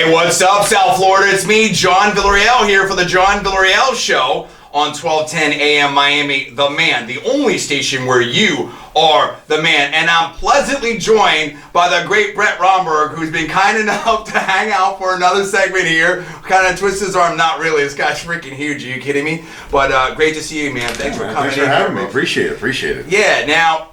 Hey, what's up, South Florida? It's me, John Villarreal, here for the John Villarreal Show on 1210 AM Miami, the man, the only station where you are the man. And I'm pleasantly joined by the great Brett Romberg, who's been kind enough to hang out for another segment here. Kind of twist his arm. Not really. This guy's freaking huge. Are you kidding me? But great to see you, man. Thanks for coming in. Thanks for having me. Appreciate it. Yeah, now,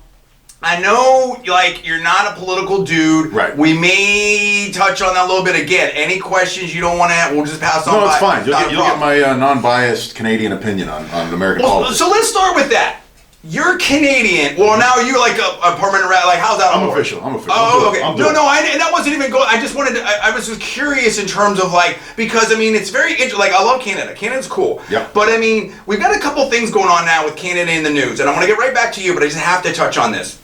I know, like, you're not a political dude. Right. We may touch on that a little bit again. Any questions you don't want to have, we'll just pass on. No, it's fine. You'll get my non-biased Canadian opinion on American politics. So let's start with that. You're Canadian. Well, now you're like a permanent rat. Like, how's that? I'm official. Oh, okay. No, and that wasn't even going. I just wanted to. I was just curious in terms of like, because I mean, it's very interesting. Like, I love Canada. Canada's cool. Yeah. But I mean, we've got a couple things going on now with Canada in the news, and I want to get right back to you, but I just have to touch on this.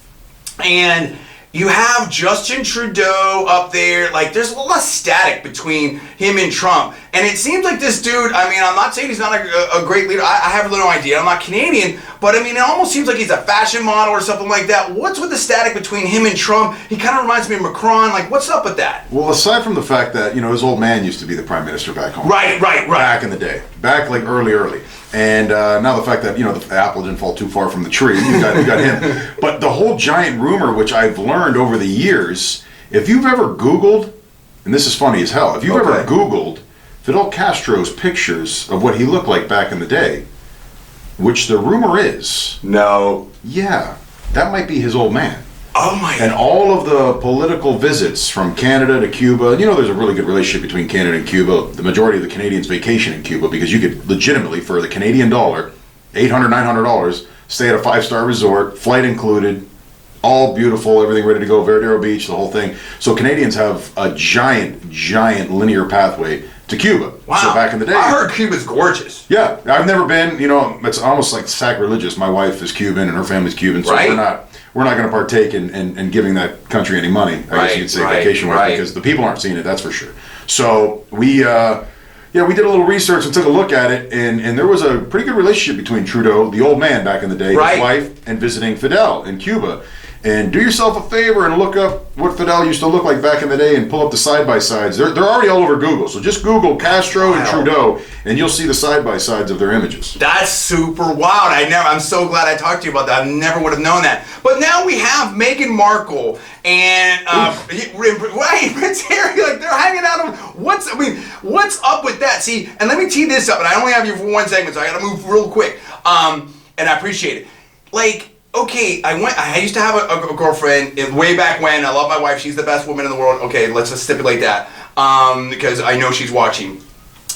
And you have Justin Trudeau up there. Like, there's a lot of static between him and Trump. And it seems like this dude, I mean, I'm not saying he's not a great leader. I have no idea. I'm not Canadian. But, I mean, it almost seems like he's a fashion model or something like that. What's with the static between him and Trump? He kind of reminds me of Macron. Like, what's up with that? Well, aside from the fact that, you know, his old man used to be the prime minister back home. Right. Back in the day. Back, like, early. And now the fact that, you know, the apple didn't fall too far from the tree, you got him. But the whole giant rumor, which I've learned over the years, if you've ever Googled, and this is funny as hell, if you've ever Googled Fidel Castro's pictures of what he looked like back in the day, which the rumor is... No. Yeah, that might be his old man. Oh my God. And all of the political visits from Canada to Cuba, you know, there's a really good relationship between Canada and Cuba. The majority of the Canadians vacation in Cuba because you could legitimately, for the Canadian dollar, $800, $900, stay at a 5-star resort, flight included, all beautiful, everything ready to go, Veradero Beach, the whole thing. So Canadians have a giant linear pathway to Cuba. Wow. So back in the day... I heard Cuba's gorgeous. Yeah, I've never been, you know, it's almost like sacrilegious. My wife is Cuban and her family's Cuban, so we're not going to partake in giving that country any money, I guess you could say, vacation-wise, because the people aren't seeing it, that's for sure. So we did a little research and took a look at it, and there was a pretty good relationship between Trudeau, the old man back in the day, his wife, and visiting Fidel in Cuba. And do yourself a favor and look up what Fidel used to look like back in the day and pull up the side-by-sides. They're already all over Google, so just Google Castro and Trudeau, and you'll see the side-by-sides of their images. That's super wild. I'm so glad I talked to you about that. I never would have known that. But now we have Meghan Markle and Prince Harry. Like, they're hanging out. What's up with that? See, and let me tee this up. And I only have you for one segment, so I got to move real quick. And I appreciate it. Like, okay, I used to have a girlfriend way back when. I love my wife. She's the best woman in the world. Okay, let's just stipulate that because I know she's watching.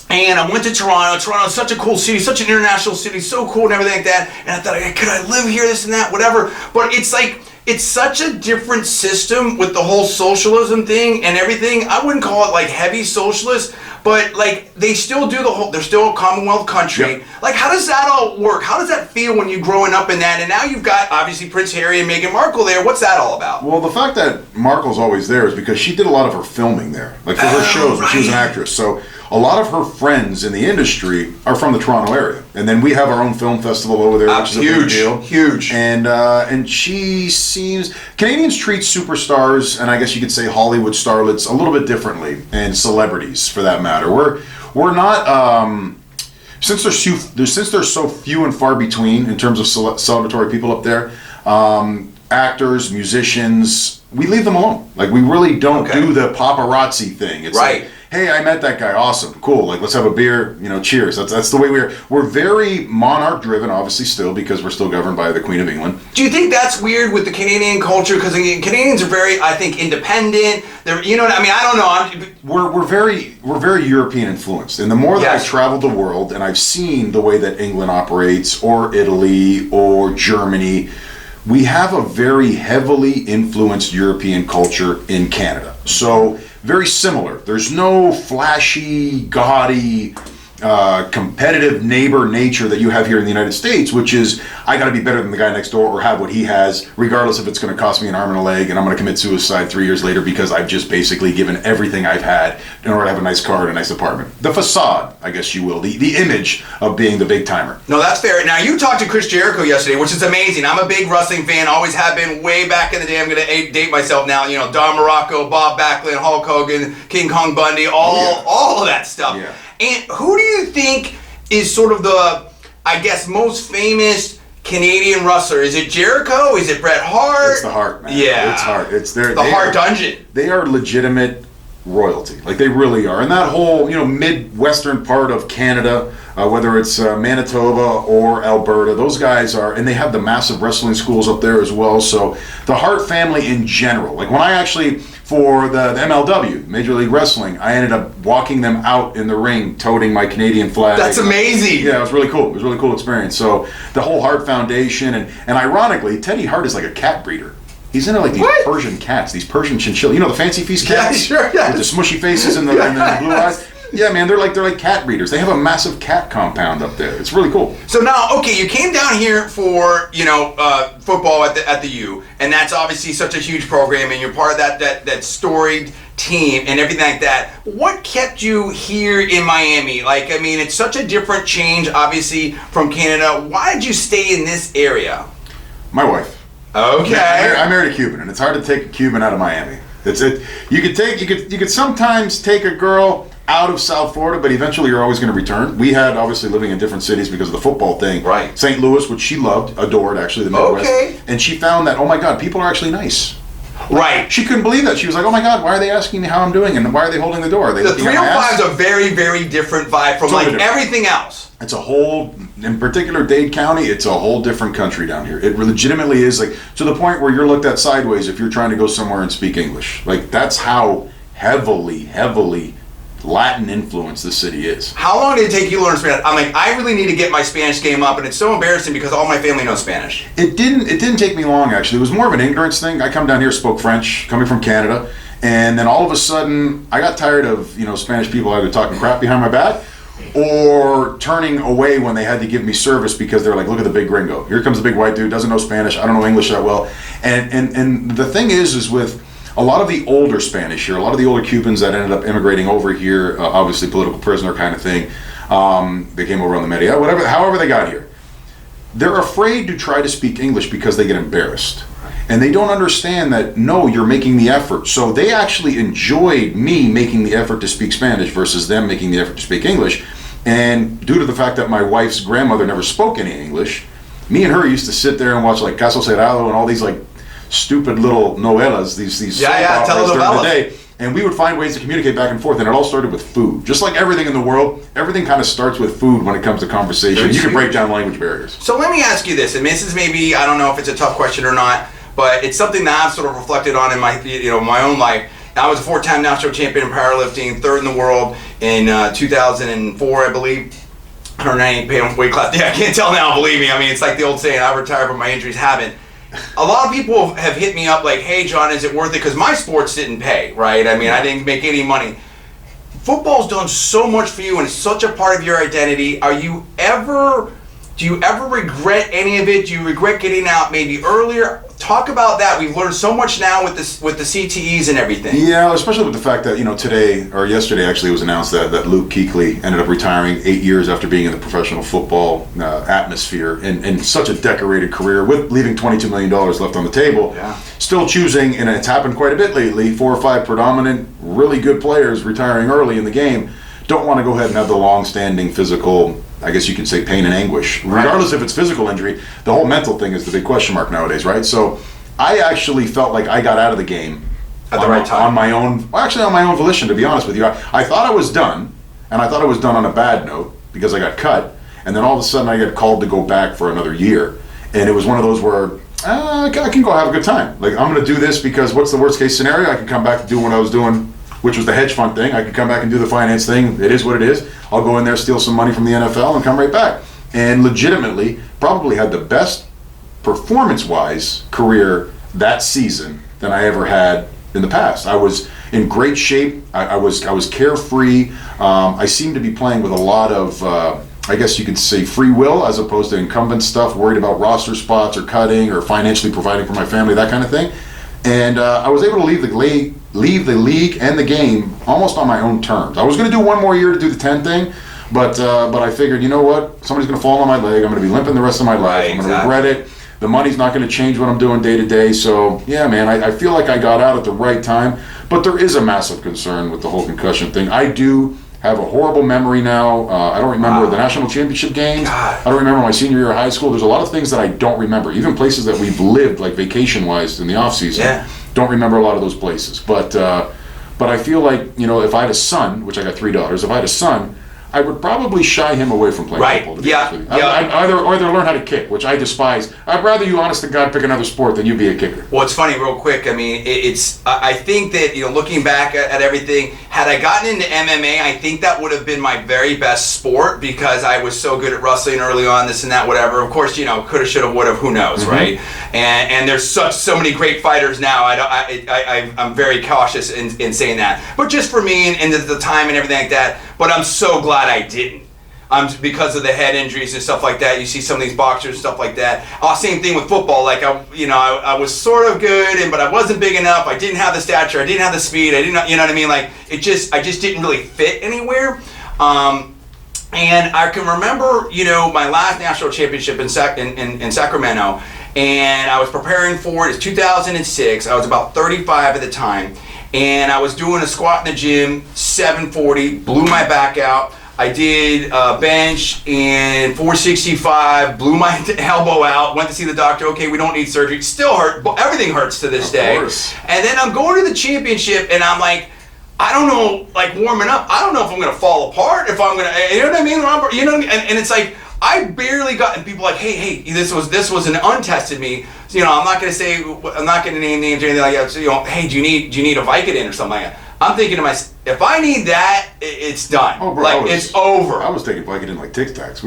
And I went to Toronto. Toronto's such a cool city, such an international city, so cool and everything like that. And I thought, could I live here, this and that, whatever. But it's like, it's such a different system with the whole socialism thing and everything. I wouldn't call it like heavy socialist, but like they still do they're still a Commonwealth country. Yep. Like, how does that all work? How does that feel when you're growing up in that? And now you've got obviously Prince Harry and Meghan Markle there. What's that all about? Well, the fact that Markle's always there is because she did a lot of her filming there, like for her shows when she was an actress. So a lot of her friends in the industry are from the Toronto area, and then we have our own film festival over there, which is a big deal. Huge. And she seems Canadians treat superstars, and I guess you could say Hollywood starlets, a little bit differently, and celebrities for that matter. We're not since they're so few and far between in terms of celebratory people up there. Actors, musicians, we leave them alone. Like, we really don't do the paparazzi thing. It's like, hey, I met that guy, awesome, cool, like, let's have a beer, you know, cheers. That's the way we're very monarch driven, obviously, still, because we're still governed by the Queen of England. Do you think that's weird with the Canadian culture? Because Canadians are very, I think, independent. They're, you know what I mean? I don't know. We're very European influenced, and the more that I've traveled the world and I've seen the way that England operates, or Italy, or Germany, we have a very heavily influenced European culture in Canada. So very similar. There's no flashy, gaudy, competitive neighbor nature that you have here in the United States, which is I got to be better than the guy next door or have what he has, regardless if it's going to cost me an arm and a leg and I'm going to commit suicide 3 years later because I've just basically given everything I've had in order to have a nice car and a nice apartment. The facade, I guess you will, the image of being the big timer. No, that's fair. Now, you talked to Chris Jericho yesterday, which is amazing. I'm a big wrestling fan, always have been way back in the day. I'm going to date myself now. You know, Don Morocco, Bob Backlund, Hulk Hogan, King Kong Bundy, all of that stuff. Yeah. And who do you think is sort of the, I guess, most famous Canadian wrestler? Is it Jericho? Is it Bret Hart? It's the Hart, man. Yeah. It's Hart. It's the Hart Dungeon. They are legitimate royalty. Like, they really are. And that whole, Midwestern part of Canada, whether it's Manitoba or Alberta, those guys are, and they have the massive wrestling schools up there as well. So the Hart family in general, like when I actually, for the MLW, Major League Wrestling, I ended up walking them out in the ring, toting my Canadian flag. That's amazing. Yeah, it was really cool. It was a really cool experience. So the whole Hart Foundation, and ironically, Teddy Hart is like a cat breeder. He's into like these Persian cats, these Persian chinchilla. You know the Fancy Feast cats? Yeah, sure, yeah. With the smushy faces and the blue eyes? Yeah, man, they're like cat breeders. They have a massive cat compound up there. It's really cool. So now, okay, you came down here for football at the U, and that's obviously such a huge program, and you're part of that storied team and everything like that. What kept you here in Miami? Like, I mean, it's such a different change, obviously, from Canada. Why did you stay in this area? My wife. Okay. I married a Cuban, and it's hard to take a Cuban out of Miami. You could sometimes take a girl out of South Florida, but eventually you're always going to return. We had, obviously, living in different cities because of the football thing. Right. St. Louis, which she loved, adored, actually, the Midwest. Okay. And she found that, oh my God, people are actually nice. Right. She couldn't believe that. She was like, oh my God, why are they asking me how I'm doing? And why are they holding the door? Are they the 305 is a very, very different vibe from everything else. It's a whole, in particular Dade County, it's a whole different country down here. It legitimately is, like, to the point where you're looked at sideways if you're trying to go somewhere and speak English. Like, that's how heavily Latin influence the city is. How long did it take you to learn Spanish? I'm like, I really need to get my Spanish game up, and it's so embarrassing because all my family knows Spanish. It didn't take me long, actually. It was more of an ignorance thing. I come down here, spoke French, coming from Canada, and then all of a sudden, I got tired of, Spanish people either talking crap behind my back or turning away when they had to give me service because they're like, look at the big gringo. Here comes the big white dude, doesn't know Spanish, I don't know English that well. And the thing is with a lot of the older Spanish here, a lot of the older Cubans that ended up immigrating over here, obviously political prisoner kind of thing, they came over on the media, however they got here. They're afraid to try to speak English because they get embarrassed. And they don't understand that, no, you're making the effort. So they actually enjoyed me making the effort to speak Spanish versus them making the effort to speak English. And due to the fact that my wife's grandmother never spoke any English, me and her used to sit there and watch like Caso Cerrado and all these like stupid little novelas, these soap operas during the day, and we would find ways to communicate back and forth, and it all started with food. Just like everything in the world, everything kind of starts with food when it comes to conversation. You can break down language barriers. So let me ask you this, and this is maybe, I don't know if it's a tough question or not, but it's something that I've sort of reflected on in my my own life. I was a 4-time national champion in powerlifting, third in the world in 2004, I believe. 198 pound weight class. Yeah, I can't tell now, believe me. I mean, it's like the old saying, I retired, but my injuries haven't. A lot of people have hit me up like, hey, John, is it worth it? Because my sports didn't pay, right? I mean, I didn't make any money. Football's done so much for you and it's such a part of your identity. Do you ever regret any of it? Do you regret getting out maybe earlier? Talk about that. We've learned so much now with the CTEs and everything. Yeah, especially with the fact that, today, or yesterday actually, it was announced that Luke Kuechly ended up retiring 8 years after being in the professional football atmosphere and such a decorated career with leaving $22 million left on the table. Yeah. Still choosing, and it's happened quite a bit lately, 4 or 5 predominant, really good players retiring early in the game don't want to go ahead and have the long-standing physical, I guess you could say, pain and anguish. Regardless if it's physical injury, the whole mental thing is the big question mark nowadays, right? So I actually felt like I got out of the game at the right time. On my own volition, to be honest with you. I thought I was done, and I thought I was done on a bad note because I got cut, and then all of a sudden I got called to go back for another year. And it was one of those where I can go have a good time. Like, I'm going to do this because what's the worst case scenario? I can come back to do what I was doing, which was the hedge fund thing. I could come back and do the finance thing. It is what it is. I'll go in there, steal some money from the NFL, and come right back. And legitimately, probably had the best performance-wise career that season than I ever had in the past. I was, in great shape. I was carefree. I seemed to be playing with a lot of, I guess you could say, free will as opposed to incumbent stuff, worried about roster spots or cutting or financially providing for my family, that kind of thing. And I was able to leave the league and the game almost on my own terms. I was going to do one more year to do the 10 thing, but I figured, you know what? Somebody's going to fall on my leg. I'm going to be limping the rest of my life. I'm going to regret it. The money's not going to change what I'm doing day to day. So, yeah, man, I feel like I got out at the right time. But there is a massive concern with the whole concussion thing. I do have a horrible memory now. I don't remember the national championship games. I don't remember my senior year of high school. There's a lot of things that I don't remember. Even places that we've lived, like vacation-wise in the off-season. Yeah. Don't remember a lot of those places. But I feel like, you know, if I had a son, which I got 3 daughters, if I had a son, I would probably shy him away from playing football. To be honest with you. I'd either learn how to kick, which I despise. I'd rather you, honest to God, pick another sport than you be a kicker. Well, it's funny, real quick. I mean, I think that, you know, looking back at everything, had I gotten into MMA, I think that would have been my very best sport because I was so good at wrestling early on, this and that, whatever. Of course, you know, coulda, shoulda, woulda, who knows, right? And there's so many great fighters now. I'm very cautious in saying that. But just for me and the time and everything like that. But I'm so glad I didn't. Because of the head injuries and stuff like that. You see some of these boxers and stuff like that. Same thing with football. Like I was sort of good, but I wasn't big enough. I didn't have the stature. I didn't have the speed. I didn't, you know what I mean? Like I just didn't really fit anywhere. And I can remember, you know, my last national championship in Sacramento, and I was preparing for it. It's 2006. I was about 35 at the time. And I was doing a squat in the gym, 740, blew my back out. I did a bench in 465, blew my elbow out, went to see the doctor. Okay, we don't need surgery. Still hurt, but everything hurts to this day. And then I'm going to the championship, and I'm like, I don't know, like warming up, I don't know if I'm going to fall apart, if I'm going to, you know what I mean, Robert? You know what I mean? And it's like, I barely got, and people like, hey, this was an untested me. So, you know, I'm not going to name names or anything like that. So, you know, hey, do you need a Vicodin or something like that? I'm thinking to myself, if I need that, it's done. Oh, bro, it's over. I was taking Vicodin like Tic Tacs.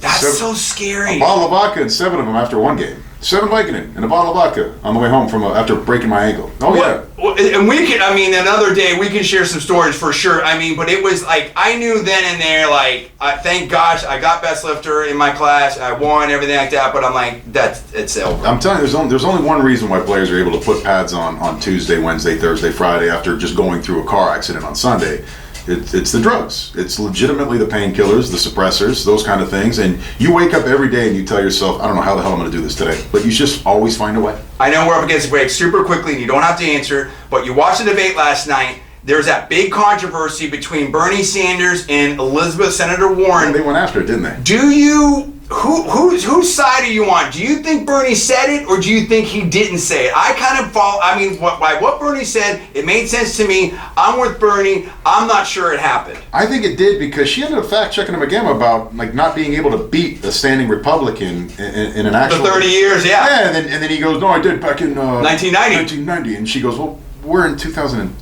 That's so scary. A bottle of vodka and 7 of them after one game. 7 Vicodin and a bottle of vodka on the way home after breaking my ankle. Oh, yeah. And another day we can share some stories for sure. I mean, but it was like, I knew then and there, like, thank gosh, I got best lifter in my class. I won, everything like that. But I'm like, it's over. I'm telling you, there's only one reason why players are able to put pads on Tuesday, Wednesday, Thursday, Friday after just going through a car accident on Sunday. It's the drugs. It's legitimately the painkillers, the suppressors, those kind of things. And you wake up every day and you tell yourself, I don't know how the hell I'm going to do this today. But you just always find a way. I know we're up against a break super quickly and you don't have to answer, but you watched the debate last night. There's that big controversy between Bernie Sanders and Senator Warren. Yeah, they went after it, didn't they? Do you... Whose side are you on? Do you think Bernie said it, or do you think he didn't say it? I kind of follow. I mean, by what Bernie said, it made sense to me. I'm with Bernie. I'm not sure it happened. I think it did because she ended up fact checking him again about like not being able to beat a standing Republican in an actual. For 30 years, yeah. Yeah, and then he goes, no, I did back in 1990, and she goes, well, we're in 2020.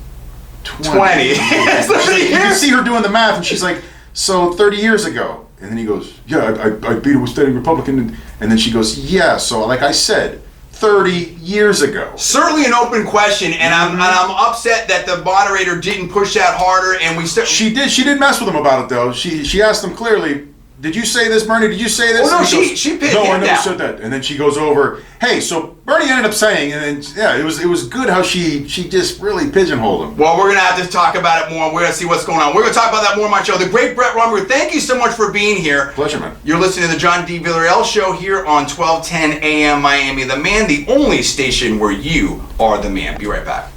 20. You can see her doing the math, and she's like, so 30 years ago. And then he goes, yeah, I beat a standing Republican. And then she goes, yeah, so like I said, 30 years ago. Certainly an open question, and I'm upset that the moderator didn't push that harder. And She did mess with him about it though. She asked him clearly, did you say this, Bernie? Did you say this? Oh no, she pinned him down. No, I never said that. And then she goes over, hey, so Bernie ended up saying, and then yeah, it was good how she just really pigeonholed him. Well, we're gonna have to talk about it more. We're gonna see what's going on. We're gonna talk about that more on my show. The great Brett Romberg. Thank you so much for being here. Pleasure, man. You're listening to the John Villarreal Show here on 1210 AM Miami. The Man, the only station where you are the man. Be right back.